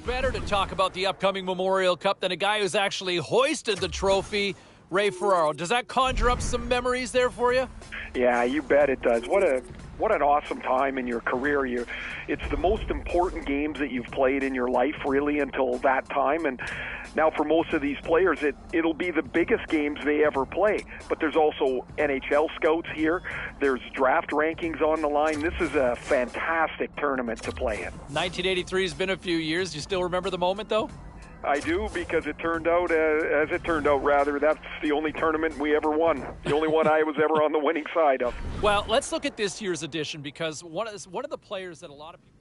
better to talk about the upcoming Memorial Cup than a guy who's actually hoisted the trophy, Ray Ferraro. Does that conjure up some memories there for you? Yeah, you bet it does. What an awesome time in your career. It's the most important games that you've played in your life, really, until that time. And now for most of these players, it'll be the biggest games they ever play. But there's also NHL scouts here. There's draft rankings on the line. This is a fantastic tournament to play in. 1983 has been a few years. You still remember the moment, though? I do, because it turned out, as it turned out, rather, that's the only tournament we ever won. The only one I was ever on the winning side of. Well, let's look at this year's edition, because one of the players that a lot of people...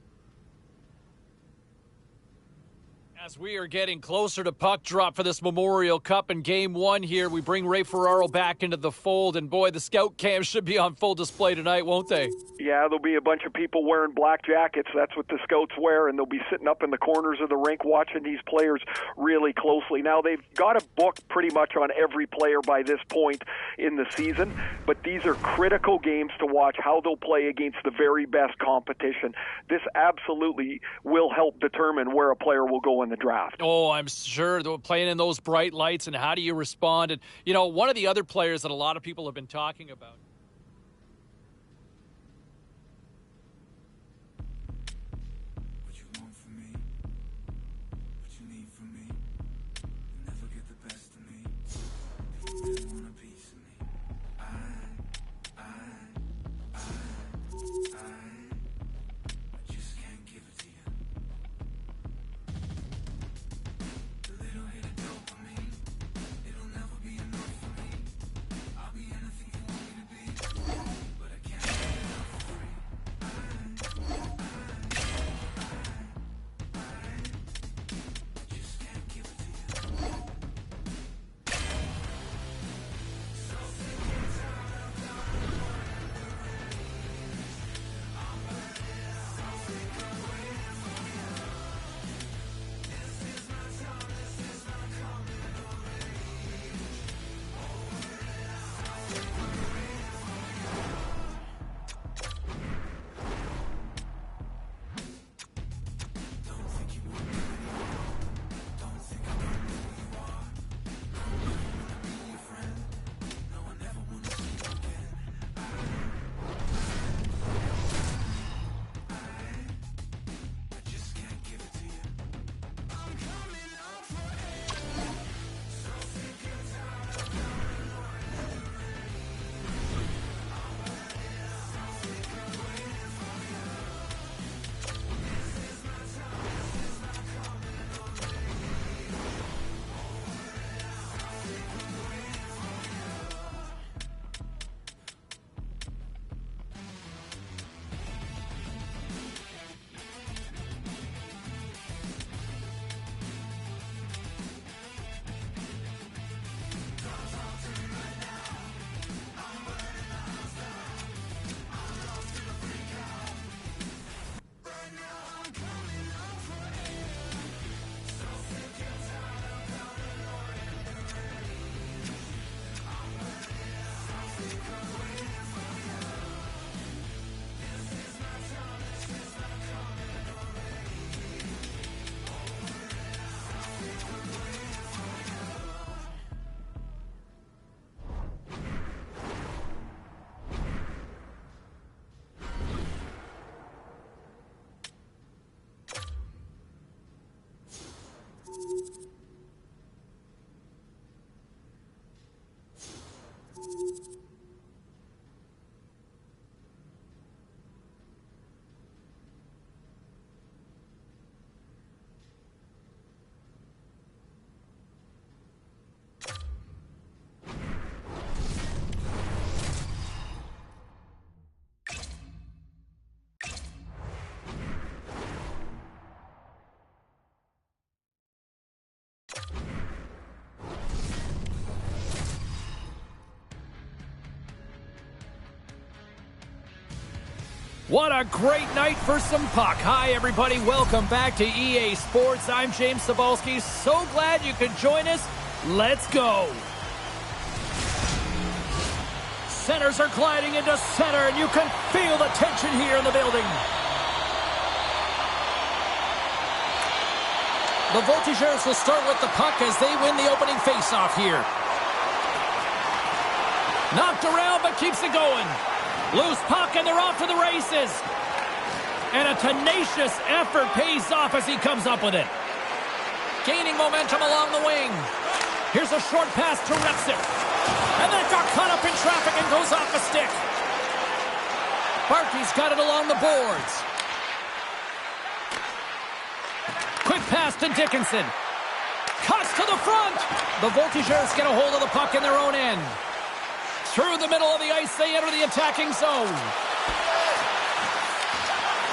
As we are getting closer to puck drop for this Memorial Cup in Game 1 here, we bring Ray Ferraro back into the fold, and boy, the scout cam should be on full display tonight, won't they? Yeah, there'll be a bunch of people wearing black jackets. That's what the scouts wear, and they'll be sitting up in the corners of the rink watching these players really closely. Now, they've got a book pretty much on every player by this point in the season, but these are critical games to watch how they'll play against the very best competition. This absolutely will help determine where a player will go in the draft. Oh, I'm sure. Playing in those bright lights, and how do you respond? And, you know, one of the other players that a lot of people have been talking about. What you want from me, what you need from me, you'll never get the best of me. If you really want a piece of me, I just can't give it to you. The little hit of dopamine, it'll never be enough for me. I'll be anything you want me to be, but I can't get enough for free. I just can't give it to you. So sick and tired of loving the so sick of waiting for you. This is my time, this is my coming of age. So sick of waiting for you. Don't think you want me anymore. Don't think I don't know who you are. No, I never wanna be your friend. No, I never wanna see you again. I just can't give it to you. I'm coming up for air. So sick and tired of loving so sick of waiting for you. This is my time, this is my coming of age. So sick of waiting for you. Right now I'm coming up for air. So sick and tired of loving so sick of waiting for you. This is my time, this is my coming of so sick of waiting for you. What a great night for some puck. Hi, everybody. Welcome back to EA Sports. I'm James Cebulski. So glad you could join us. Let's go. Centers are gliding into center, and you can feel the tension here in the building. The Voltigeurs will start with the puck as they win the opening faceoff here. Knocked around, but keeps it going. Loose puck, and they're off to the races. And a tenacious effort pays off as he comes up with it. Gaining momentum along the wing. Here's a short pass to Repsic. And that got caught up in traffic and goes off a stick. Barkey's got it along the boards. Quick pass to Dickinson. Cuts to the front. The Voltigeurs get a hold of the puck in their own end. Through the middle of the ice, they enter the attacking zone.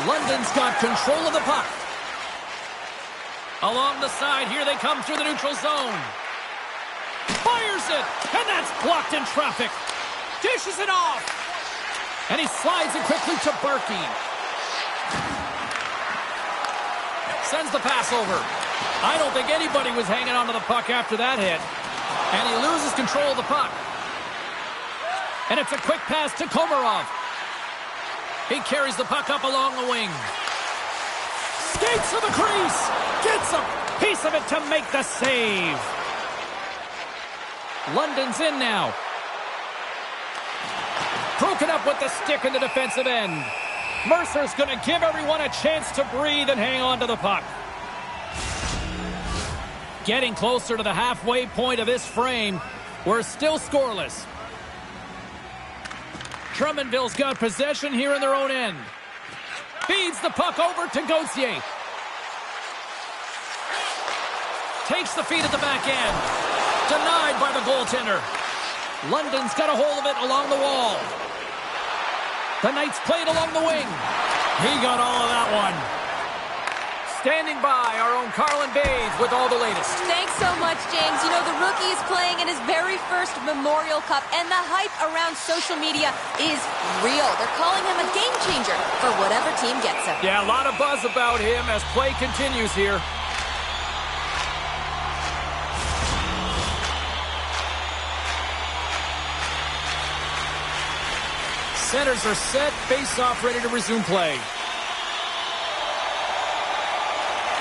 London's got control of the puck. Along the side, here they come through the neutral zone. Fires it, and that's blocked in traffic. Dishes it off. And he slides it quickly to Barkey. Sends the pass over. I don't think anybody was hanging onto the puck after that hit. And he loses control of the puck. And it's a quick pass to Komarov. He carries the puck up along the wing. Skates to the crease. Gets a piece of it to make the save. London's in now. Broken up with the stick in the defensive end. Mercer's going to give everyone a chance to breathe and hang on to the puck. Getting closer to the halfway point of this frame. We're still scoreless. Drummondville's got possession here in their own end. Feeds the puck over to Gauthier. Takes the feed at the back end. Denied by the goaltender. London's got a hold of it along the wall. The Knights played along the wing. He got all of that one. Standing by, our own Carlin Bays with all the latest. Thanks so much, James. You know, the rookie is playing in his very first Memorial Cup, and the hype around social media is real. They're calling him a game changer for whatever team gets him. Yeah, a lot of buzz about him as play continues here. Centers are set, face-off ready to resume play.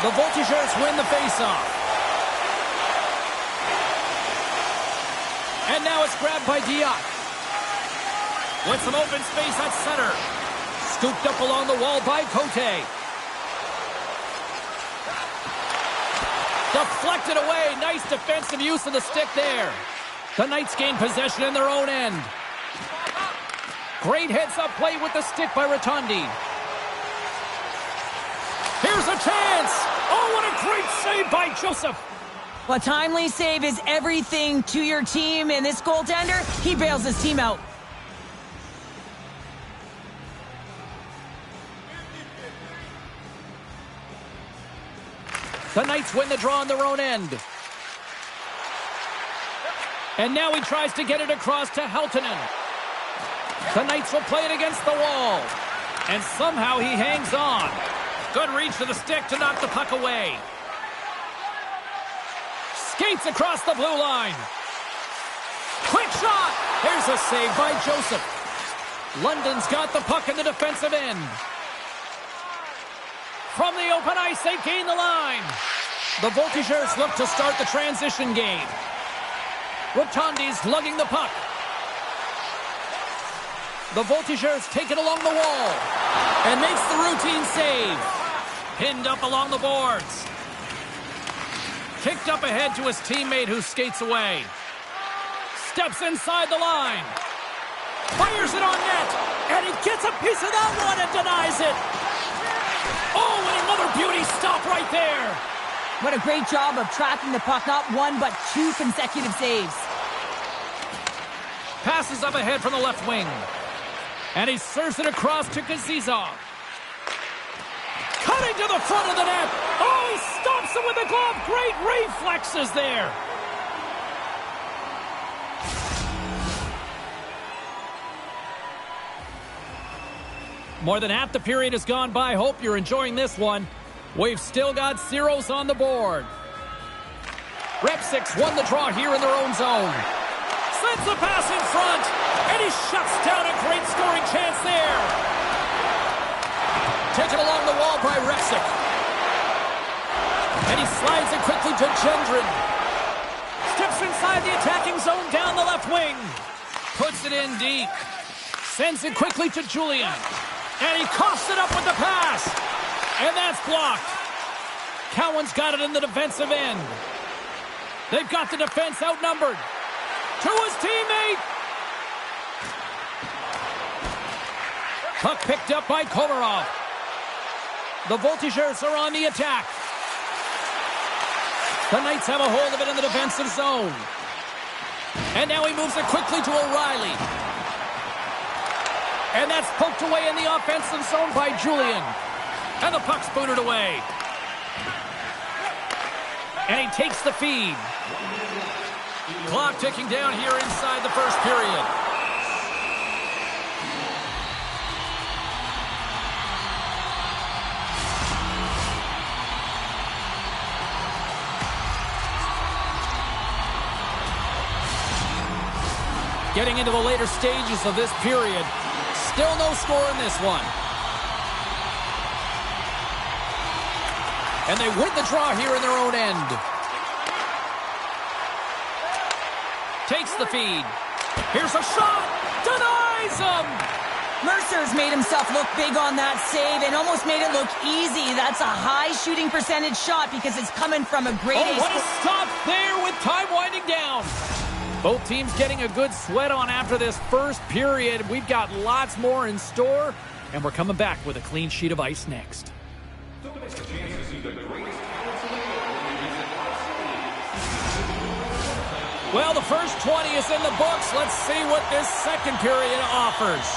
The Voltigeurs win the face-off. And now it's grabbed by Diak. With some open space at center. Scooped up along the wall by Cote. Deflected away. Nice defensive use of the stick there. The Knights gain possession in their own end. Great heads-up play with the stick by Rotondi. Here's a chance. Oh, what a great save by Joseph. A timely save is everything to your team, and this goaltender, he bails his team out. The Knights win the draw on their own end. And now he tries to get it across to Haltonen. The Knights will play it against the wall. And somehow he hangs on. Good reach to the stick to knock the puck away. Skates across the blue line. Quick shot. Here's a save by Joseph. London's got the puck in the defensive end. From the open ice, they gain the line. The Voltigeurs look to start the transition game. Rotondi's lugging the puck. The Voltigeurs take it along the wall and makes the routine save. Pinned up along the boards. Kicked up ahead to his teammate who skates away. Steps inside the line. Fires it on net. And he gets a piece of that one and denies it. Oh, and another beauty stop right there. What a great job of tracking the puck. Not one, but two consecutive saves. Passes up ahead from the left wing. And he serves it across to Kazizov. Cutting to the front of the net. Oh, he stops it with the glove. Great reflexes there. More than half the period has gone by. Hope you're enjoying this one. We've still got zeros on the board. Repsic won the draw here in their own zone. Sends the pass in front. And he shuts down a great scoring chance there. Taken along the wall by Repsic. And he Slides it quickly to Gendron. Steps inside the attacking zone down the left wing. Puts it in deep. Sends it quickly to Julian. And he coughs it up with the pass. And that's blocked. Cowan's got it in the defensive end. They've got the defense outnumbered. To his teammate. Puck picked up by Komarov. The Voltigeurs are on the attack. The Knights have a hold of it in the defensive zone. And now he moves it quickly to O'Reilly. And that's poked away in the offensive zone by Julian. And the puck's booted away. And he takes the feed. Clock ticking down here inside the first period. Getting into the later stages of this period. Still no score in this one. And they win the draw here in their own end. Takes the feed. Here's a shot. Denies him. Mercer's made himself look big on that save and almost made it look easy. That's a high shooting percentage shot because it's coming from a great... Oh, what a stop there with time winding down. Both teams getting a good sweat on after this first period. We've got lots more in store, and we're coming back with a clean sheet of ice next. Well, the first 20 is in the books. Let's see what this second period offers.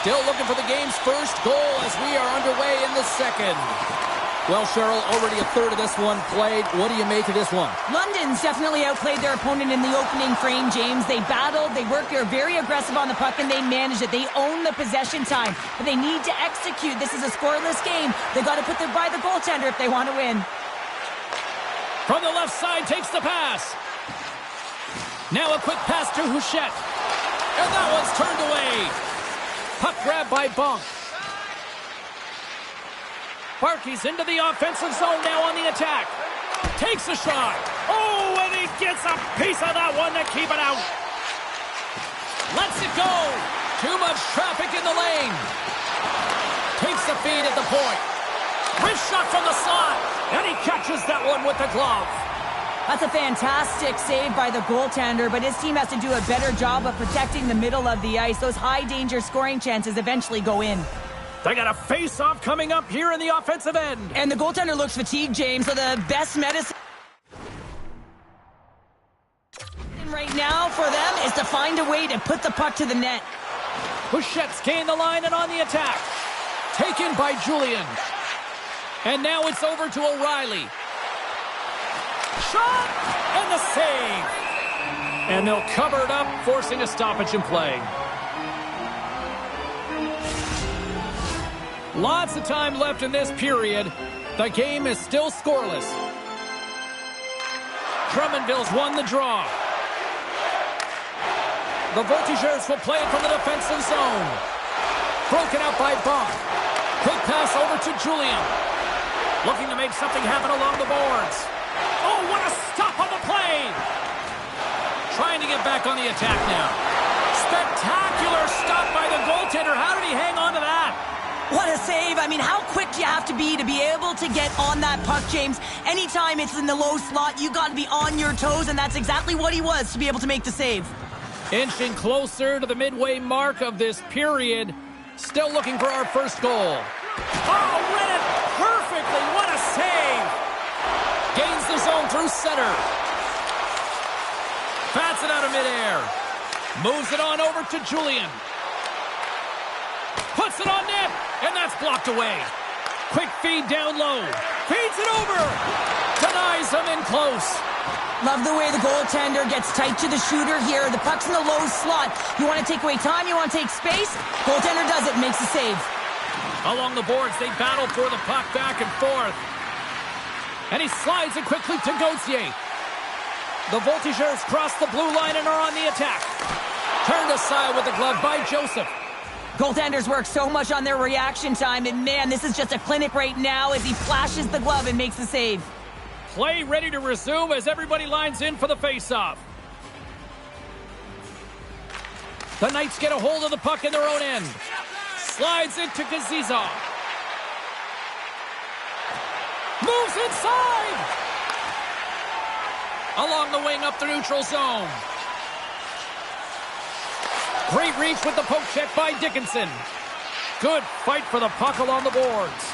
Still looking for the game's first goal as we are underway in the second. Well, Cheryl, already a third of this one played. What do you make of this one? London's definitely outplayed their opponent in the opening frame, James. They battled, they worked, they're very aggressive on the puck, and they managed it. They own the possession time, but they need to execute. This is a scoreless game. They got to put them by the goaltender if they want to win. From the left side, takes the pass. Now a quick pass to Houchette. And that one's turned away. Puck grab by Bonk. Barkey's into the offensive zone now on the attack. Takes a shot. Oh, and he gets a piece of that one to keep it out. Lets it go. Too much traffic in the lane. Takes the feed at the point. Wrist shot from the slot. And he catches that one with the glove. That's a fantastic save by the goaltender, but his team has to do a better job of protecting the middle of the ice. Those high-danger scoring chances eventually go in. They got a face-off coming up here in the offensive end. And the goaltender looks fatigued, James, so the best medicine right now for them is to find a way to put the puck to the net. Houchette's gained the line and on the attack. Taken by Julian. And now it's over to O'Reilly. Shot! And the save! And they'll cover it up, forcing a stoppage in play. Lots of time left in this period. The game is still scoreless. Drummondville's won the draw. The Voltigeurs will play it from the defensive zone. Broken out by Bonk. Quick pass over to Julian. Looking to make something happen along the boards. Oh, what a stop on the play! Trying to get back on the attack now. Spectacular stop by the goaltender. How did he hang on to that? What a save. I mean, how quick do you have to be able to get on that puck, James? Anytime it's in the low slot, you got to be on your toes, and that's exactly what he was to be able to make the save. Inching closer to the midway mark of this period. Still looking for our first goal. Oh, read it perfectly. What a save. Gains the zone through center. Bats it out of midair. Moves it on over to Julian. Puts it on net, and that's blocked away. Quick feed down low. Feeds it over. Denies him in close. Love the way the goaltender gets tight to the shooter here. The puck's in the low slot. You want to take away time, you want to take space. Goaltender does it, makes the save. Along the boards, they battle for the puck back and forth. And he slides it quickly to Gauthier. The Voltigeurs cross the blue line and are on the attack. Turned aside with the glove by Joseph. Goaltenders work so much on their reaction time, and man, this is just a clinic right now as he flashes the glove and makes the save. Play ready to resume as everybody lines in for the faceoff. The Knights get a hold of the puck in their own end. Slides it to Gazizov. Moves inside! Along the wing up the neutral zone. Great reach with the poke check by Dickinson. Good fight for the puck along the boards.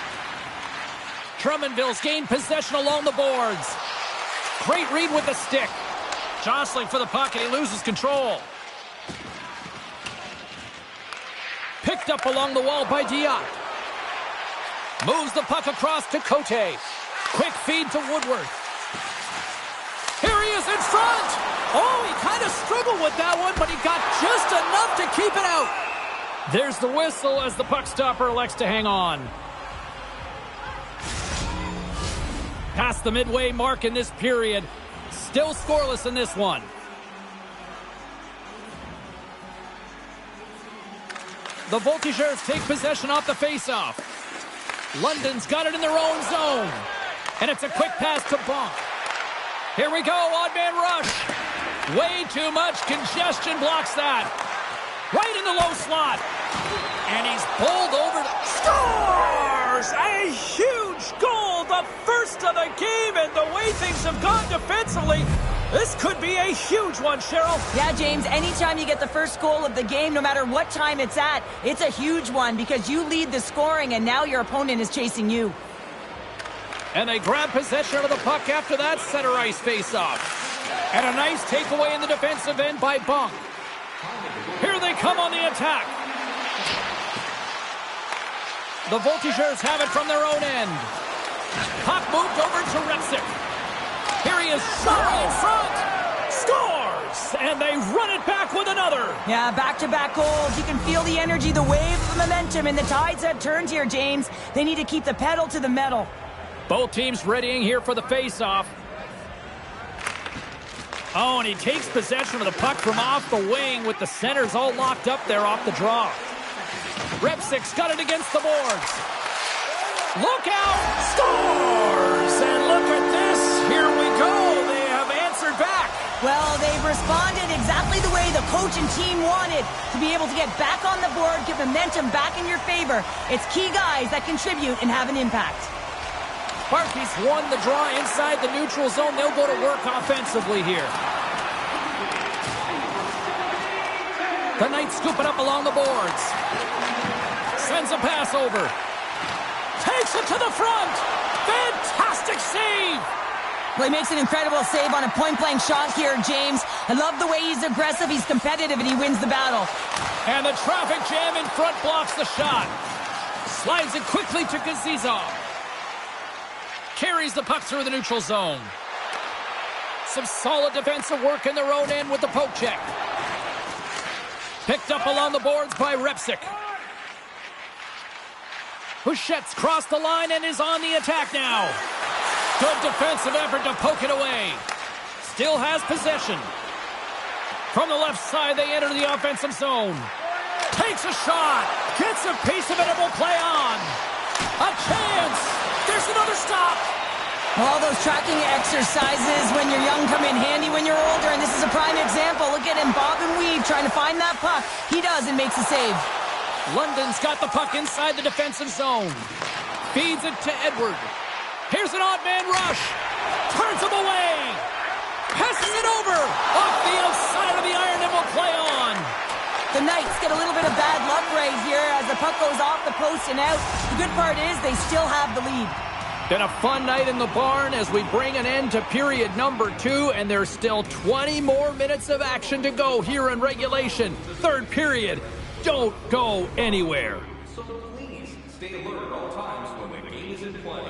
Drummondville's gained possession along the boards. Great read with the stick. Jostling for the puck and he loses control. Picked up along the wall by Diop. Moves the puck across to Cote. Quick feed to Woodward. Here he is in front. Oh, he kind of struggled with that one, but he got just enough to keep it out. There's the whistle as the puck stopper elects to hang on. Past the midway mark in this period. Still scoreless in this one. The Voltigeurs take possession off the faceoff. London's got it in their own zone. And it's a quick pass to Bonk. Here we go, odd man rush. Way too much congestion blocks that. Right in the low slot. And he's bowled over. Scores! A huge goal, the first of the game, and the way things have gone defensively, this could be a huge one, Cheryl. Yeah, James, anytime you get the first goal of the game, no matter what time it's at, it's a huge one because you lead the scoring and now your opponent is chasing you. And they grab possession of the puck after that center ice faceoff. And a nice takeaway in the defensive end by Bonk. Here they come on the attack. The Voltigeurs have it from their own end. Puck moved over to Repsic. Here he is, shot in front. Scores! And they run it back with another. Yeah, back-to-back goals. You can feel the energy, the wave of momentum, and the tides have turned here, James. They need to keep the pedal to the metal. Both teams readying here for the face-off. Oh, and he takes possession of the puck from off the wing with the centers all locked up there off the draw. Repsic's got it against the boards. Look out! Scores! And look at this. Here we go. They have answered back. Well, they've responded exactly the way the coach and team wanted to be able to get back on the board, get momentum back in your favor. It's key guys that contribute and have an impact. Barkey's won the draw inside the neutral zone. They'll go to work offensively here. The Knights scoop it up along the boards. Sends a pass over. Takes it to the front. Fantastic save. Well, he makes an incredible save on a point-blank shot here, James. I love the way he's aggressive, he's competitive, and he wins the battle. And the traffic jam in front blocks the shot. Slides it quickly to Gazizov. Carries the puck through the neutral zone. Some solid defensive work in their own end with the poke check. Picked up along the boards by Repsic. Houchette's crossed the line and is on the attack now. Good defensive effort to poke it away. Still has possession. From the left side, they enter the offensive zone. Takes a shot. Gets a piece of it and will play on. A chance. There's another stop. All those tracking exercises when you're young come in handy when you're older, and this is a prime example. Look at him bob and weave trying to find that puck. He does and makes a save. London's got the puck inside the defensive zone. Feeds it to Edward. Here's an odd man rush. Turns him away. Passes it over. Off the outside of the iron and will play on. The Knights get a little bit of bad luck right here as the puck goes off the post and out. The good part is they still have the lead. Been a fun night in the barn as we bring an end to period number 2, and there's still 20 more minutes of action to go here in regulation. Third period. Don't go anywhere. So please stay alert at all times when the game is in play.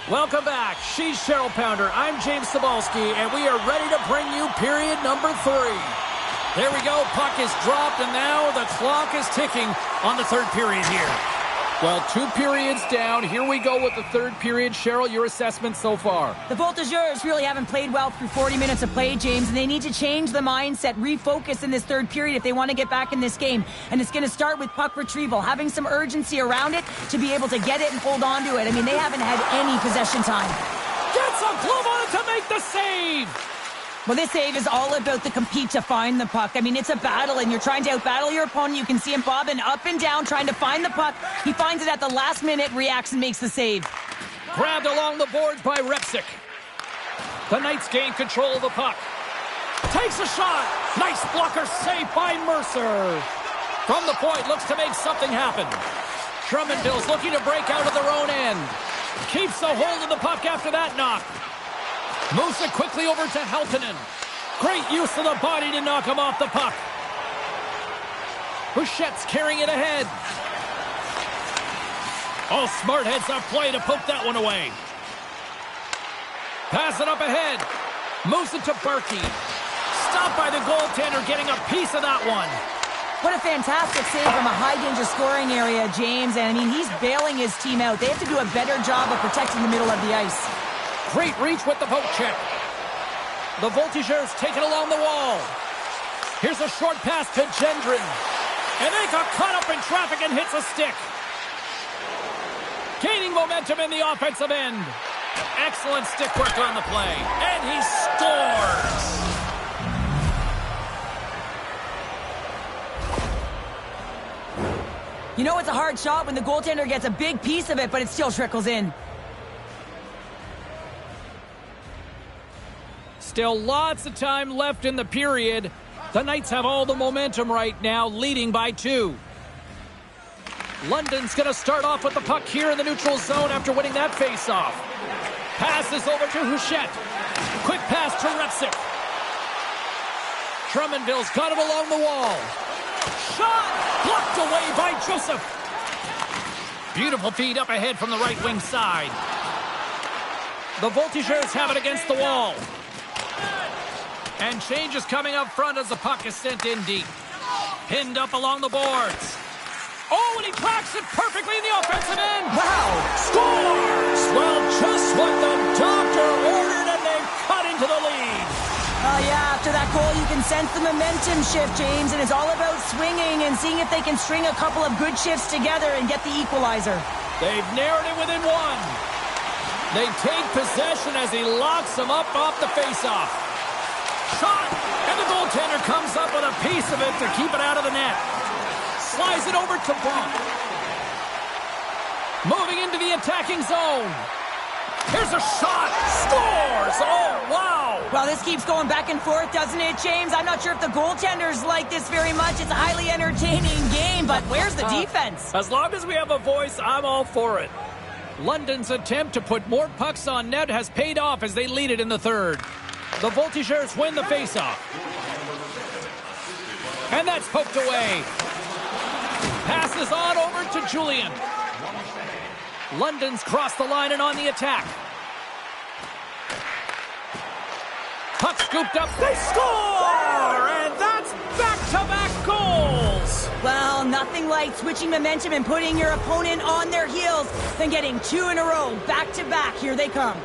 Welcome back. She's Cheryl Pounder. I'm James Cebulski, and we are ready to bring you period number 3. There we go. Puck is dropped, and now the clock is ticking on the third period here. Well, 2 periods down. Here we go with the third period. Cheryl, your assessment so far? The Voltigeurs really haven't played well through 40 minutes of play, James, and they need to change the mindset, refocus in this third period if they want to get back in this game. And it's going to start with puck retrieval, having some urgency around it to be able to get it and hold on to it. I mean, they haven't had any possession time. Gets a glove on it to make the save! Well, this save is all about the compete to find the puck. I mean, it's a battle, and you're trying to outbattle your opponent. You can see him bobbing up and down, trying to find the puck. He finds it at the last minute, reacts, and makes the save. Grabbed along the boards by Repsic. The Knights gain control of the puck. Takes a shot. Nice blocker save by Mercer. From the point, looks to make something happen. Drummondville's looking to break out of their own end. Keeps a hold of the puck after that knock. Moves it quickly over to Heltonen. Great use of the body to knock him off the puck. Bouchette's carrying it ahead. Oh, smart heads-up play to poke that one away. Pass it up ahead. Moves it to Berkey. Stopped by the goaltender, getting a piece of that one. What a fantastic save from a high-danger scoring area, James. And, I mean, he's bailing his team out. They have to do a better job of protecting the middle of the ice. Great reach with the poke check. The Voltigeurs take it along the wall. Here's a short pass to Gendron. And they got caught up in traffic and hits a stick. Gaining momentum in the offensive end. Excellent stick work on the play. And he scores! You know it's a hard shot when the goaltender gets a big piece of it, but it still trickles in. Still lots of time left in the period. The Knights have all the momentum right now, leading by 2. London's going to start off with the puck here in the neutral zone after winning that faceoff. Passes over to Houchette. Quick pass to Repsic. Drummondville's got it along the wall. Shot! Blocked away by Joseph. Beautiful feed up ahead from the right wing side. The Voltigeurs have it against the wall. And change is coming up front as the puck is sent in deep. Pinned up along the boards. Oh, and he tracks it perfectly in the offensive end. Wow! Scores! Well, just what the doctor ordered, and they've cut into the lead. Oh, yeah, after that goal, you can sense the momentum shift, James, and it's all about swinging and seeing if they can string a couple of good shifts together and get the equalizer. They've narrowed it within 1. They take possession as he locks them up off the faceoff. Shot, and the goaltender comes up with a piece of it to keep it out of the net. Slides it over to Bump. Moving into the attacking zone. Here's a shot. Scores! Oh, wow! Well, this keeps going back and forth, doesn't it, James? I'm not sure if the goaltenders like this very much. It's a highly entertaining game, but where's the defense? As long as we have a voice, I'm all for it. London's attempt to put more pucks on net has paid off as they lead it in the third. The Voltigeurs win the faceoff. And that's poked away. Passes on over to Julian. London's crossed the line and on the attack. Puck scooped up. They score! And that's back-to-back goals! Well, nothing like switching momentum and putting your opponent on their heels than getting 2 in a row, back-to-back. Here they come.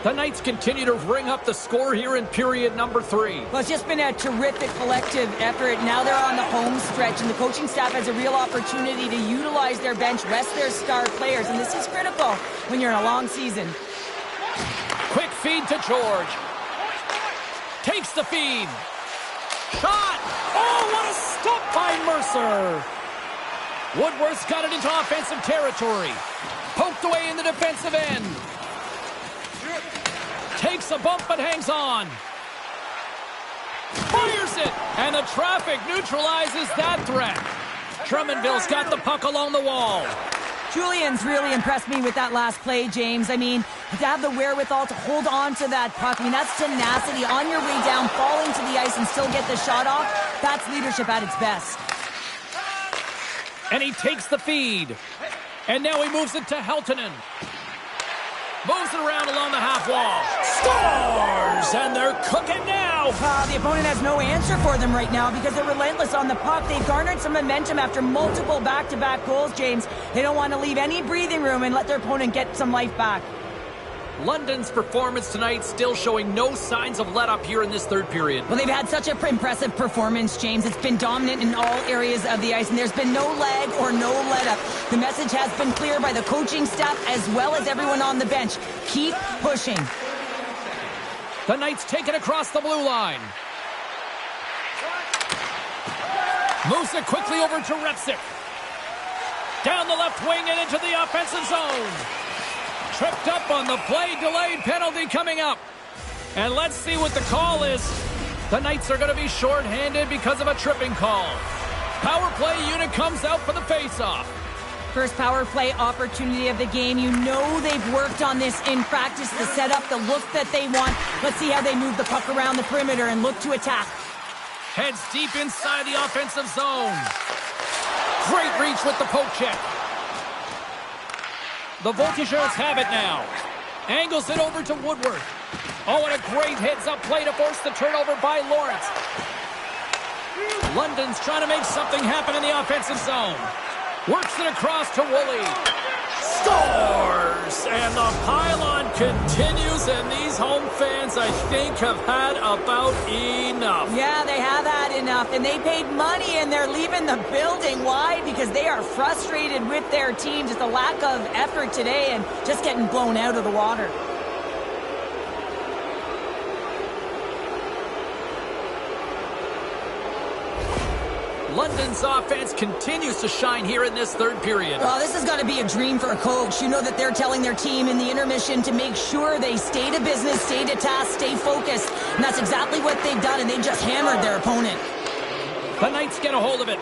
The Knights continue to ring up the score here in period number 3. Well, it's just been a terrific collective effort. Now they're on the home stretch, and the coaching staff has a real opportunity to utilize their bench, rest their star players, and this is critical when you're in a long season. Quick feed to George. Takes the feed. Shot! Oh, what a stop by Mercer! Woodworth's got it into offensive territory. Poked away in the defensive end. Takes a bump but hangs on. Fires it! And the traffic neutralizes that threat. Drummondville's got the puck along the wall. Julian's really impressed me with that last play, James. I mean, to have the wherewithal to hold on to that puck, I mean, that's tenacity on your way down, falling to the ice and still get the shot off. That's leadership at its best. And he takes the feed. And now he moves it to Heltonen. Moves it around along the half wall. Scores! And they're cooking now. The opponent has no answer for them right now because they're relentless on the puck. They've garnered some momentum after multiple back-to-back goals, James. They don't want to leave any breathing room and let their opponent get some life back. London's performance tonight still showing no signs of let-up here in this third period. Well, they've had such an impressive performance, James. It's been dominant in all areas of the ice, and there's been no lag or no let-up. The message has been clear by the coaching staff as well as everyone on the bench. Keep pushing. The Knights take it across the blue line. Moves it quickly over to Repsick. Down the left wing and into the offensive zone. Tripped up on the play, delayed penalty coming up. And let's see what the call is. The Knights are going to be shorthanded because of a tripping call. Power play unit comes out for the face-off. First power play opportunity of the game. You know they've worked on this in practice to set up the look that they want. Let's see how they move the puck around the perimeter and look to attack. Heads deep inside the offensive zone. Great reach with the poke check. The Voltigeurs have it now. Angles it over to Woodward. Oh, and a great heads-up play to force the turnover by Lawrence. London's trying to make something happen in the offensive zone. Works it across to Woolley. Scores! And the pylon continues, and these home fans, I think, have had about enough. Yeah, they have had enough, and they paid money, and they're leaving the building. Why? Because they are frustrated with their team. Just a lack of effort today and just getting blown out of the water. London's offense continues to shine here in this third period. Well, this has got to be a dream for a coach. You know that they're telling their team in the intermission to make sure they stay to business, stay to task, stay focused. And that's exactly what they've done, and they just hammered their opponent. The Knights get a hold of it.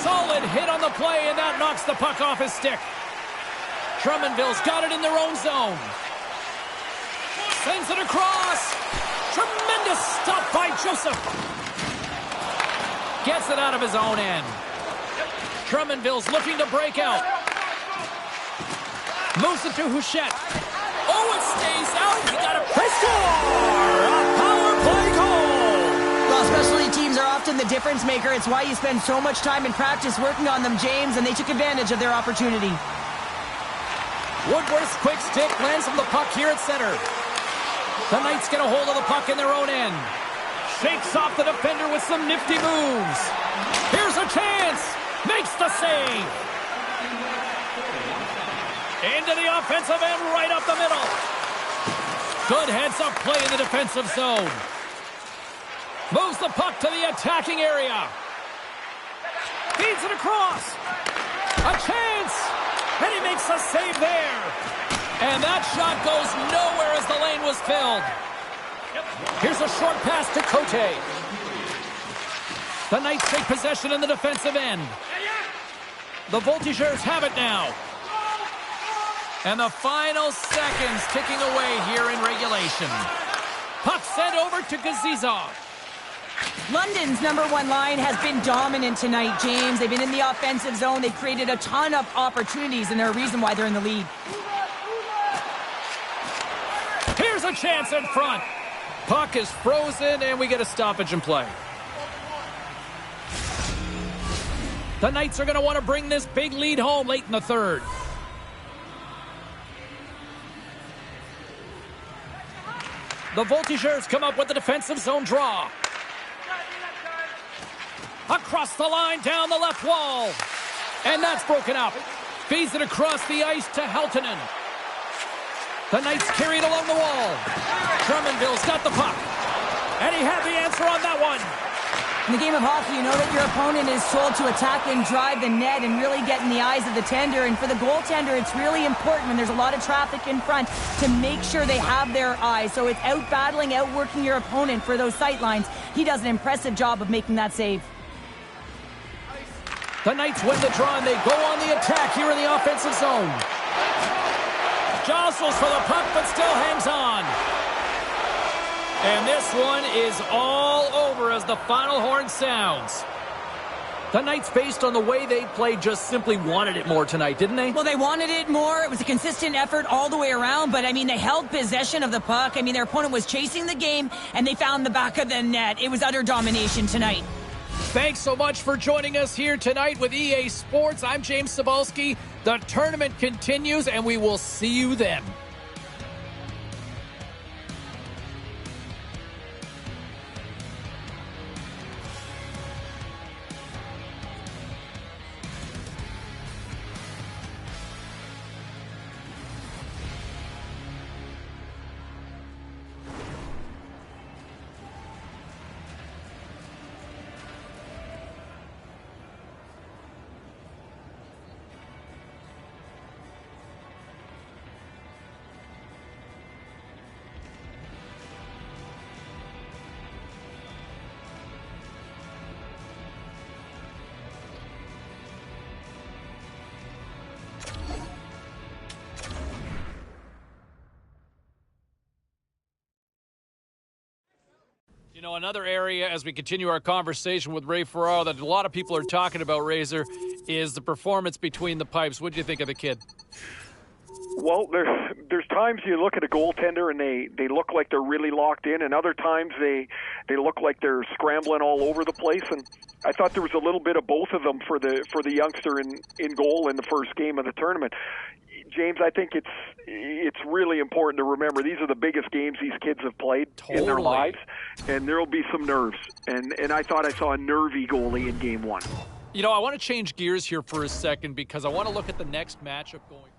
Solid hit on the play, and that knocks the puck off his stick. Drummondville's got it in their own zone. Sends it across. Tremendous stop by Joseph. Gets it out of his own end. Drummondville's looking to break out. Moves it to Houchette. Oh, it stays out. He got a score! A power play goal! Well, specialty teams are often the difference maker. It's why you spend so much time in practice working on them, James, and they took advantage of their opportunity. Woodworth's quick stick lands from the puck here at center. The Knights get a hold of the puck in their own end. Shakes off the defender with some nifty moves. Here's a chance. Makes the save. Into the offensive end, right up the middle. Good heads-up play in the defensive zone. Moves the puck to the attacking area. Feeds it across. A chance. And he makes a save there. And that shot goes nowhere as the lane was filled. Here's a short pass to Cote. The Knights take possession in the defensive end. The Voltigeurs have it now. And the final seconds ticking away here in regulation. Puck sent over to Gazizov. London's number one line has been dominant tonight, James. They've been in the offensive zone. They've created a ton of opportunities, and they're a reason why they're in the lead. Here's a chance in front. Puck is frozen, and we get a stoppage in play. The Knights are going to want to bring this big lead home late in the third. The Voltigeurs come up with the defensive zone draw. Across the line, down the left wall. And that's broken up. Feeds it across the ice to Heltonen. The Knights carry it along the wall. Drummondville's got the puck. And he had the answer on that one. In the game of hockey, you know that your opponent is told to attack and drive the net and really get in the eyes of the tender. And for the goaltender, it's really important when there's a lot of traffic in front to make sure they have their eyes. So it's out-battling, outworking your opponent for those sight lines. He does an impressive job of making that save. The Knights win the draw, and they go on the attack here in the offensive zone. Jostles for the puck, but still hangs on. And this one is all over as the final horn sounds. The Knights, based on the way they played, just simply wanted it more tonight, didn't they? Well, they wanted it more. It was a consistent effort all the way around, but, I mean, they held possession of the puck. I mean, their opponent was chasing the game, and they found the back of the net. It was utter domination tonight. Thanks so much for joining us here tonight with EA Sports. I'm James Cebulski. The tournament continues, and we will see you then. You know, another area as we continue our conversation with Ray Ferraro that a lot of people are talking about, Razor, is the performance between the pipes. What do you think of the kid? Well, there's times you look at a goaltender and they look like they're really locked in, and other times they look like they're scrambling all over the place. And I thought there was a little bit of both of them for the youngster in goal in the first game of the tournament. James, I think it's really important to remember these are the biggest games these kids have played in their lives, and there will be some nerves. And I thought I saw a nervy goalie in Game 1. You know, I want to change gears here for a second because I want to look at the next matchup going.